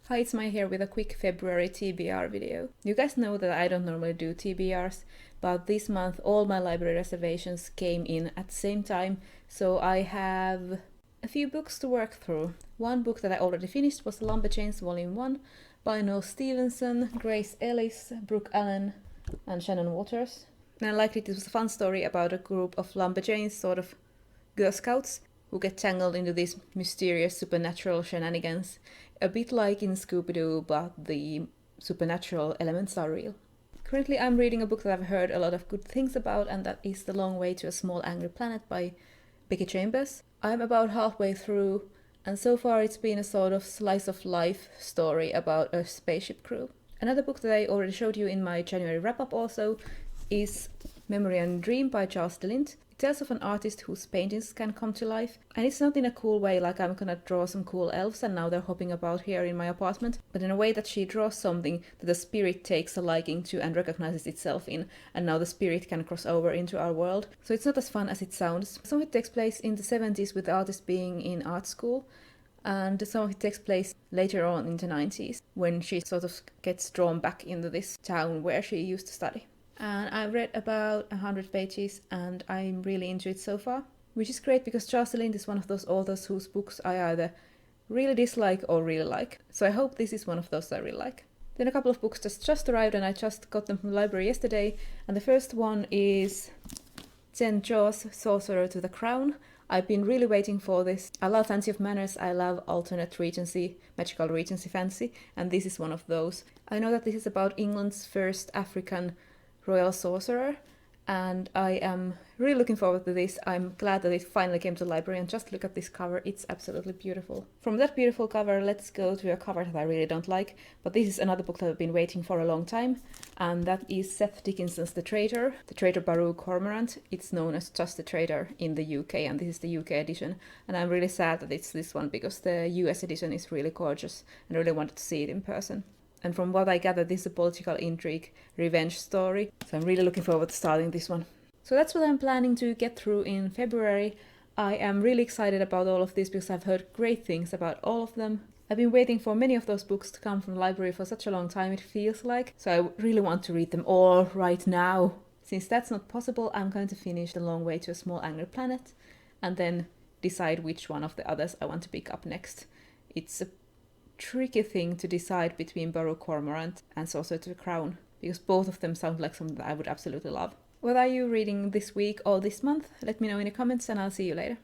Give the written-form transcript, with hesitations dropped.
Hi, it's Mai here with a quick February TBR video. You guys know that I don't normally do TBRs, but this month all my library reservations came in at the same time, so I have a few books to work through. One book that I already finished was Lumberjanes Volume 1 by Noel Stevenson, Grace Ellis, Brooke Allen and Shannon Waters. And I liked it. It was a fun story about a group of Lumberjanes, sort of Girl Scouts, who get tangled into these mysterious supernatural shenanigans, a bit like in Scooby-Doo, but the supernatural elements are real. Currently I'm reading a book that I've heard a lot of good things about, and that is The Long Way to a Small Angry Planet by Becky Chambers. I'm about halfway through, and so far it's been a sort of slice of life story about a spaceship crew. Another book that I already showed you in my January wrap-up also is Memory and Dream by Charles DeLint. It tells of an artist whose paintings can come to life, and it's not in a cool way like I'm gonna draw some cool elves and now they're hopping about here in my apartment, but in a way that she draws something that the spirit takes a liking to and recognizes itself in, and now the spirit can cross over into our world. So it's not as fun as it sounds. Some of it takes place in the 70s with the artist being in art school, and some of it takes place later on in the 90s when she sort of gets drawn back into this town where she used to study. And I've read about 100 pages and I'm really into it so far, which is great because Charles DeLint is one of those authors whose books I either really dislike or really like. So I hope this is one of those I really like. Then a couple of books just arrived and I just got them from the library yesterday, and the first one is Jen Jaw's Sorcerer to the Crown. I've been really waiting for this. I love Fancy of Manners, I love alternate Regency, magical Regency fantasy, and this is one of those. I know that this is about England's first African royal sorcerer, and I am really looking forward to this. I'm glad that it finally came to the library, and just look at this cover, it's absolutely beautiful. From that beautiful cover, let's go to a cover that I really don't like, but this is another book that I've been waiting for a long time, and that is Seth Dickinson's The Traitor Baru Cormorant. It's known as just The Traitor in the UK, and this is the UK edition, and I'm really sad that it's this one because the US edition is really gorgeous, and I really wanted to see it in person. And from what I gather, this is a political intrigue, revenge story. So I'm really looking forward to starting this one. So that's what I'm planning to get through in February. I am really excited about all of this because I've heard great things about all of them. I've been waiting for many of those books to come from the library for such a long time, it feels like. So I really want to read them all right now. Since that's not possible, I'm going to finish The Long Way to a Small Angry Planet and then decide which one of the others I want to pick up next. It's a tricky thing to decide between Baru Cormorant and Sorcerer to the Crown, because both of them sound like something that I would absolutely love. What are you reading this week or this month? Let me know in the comments and I'll see you later.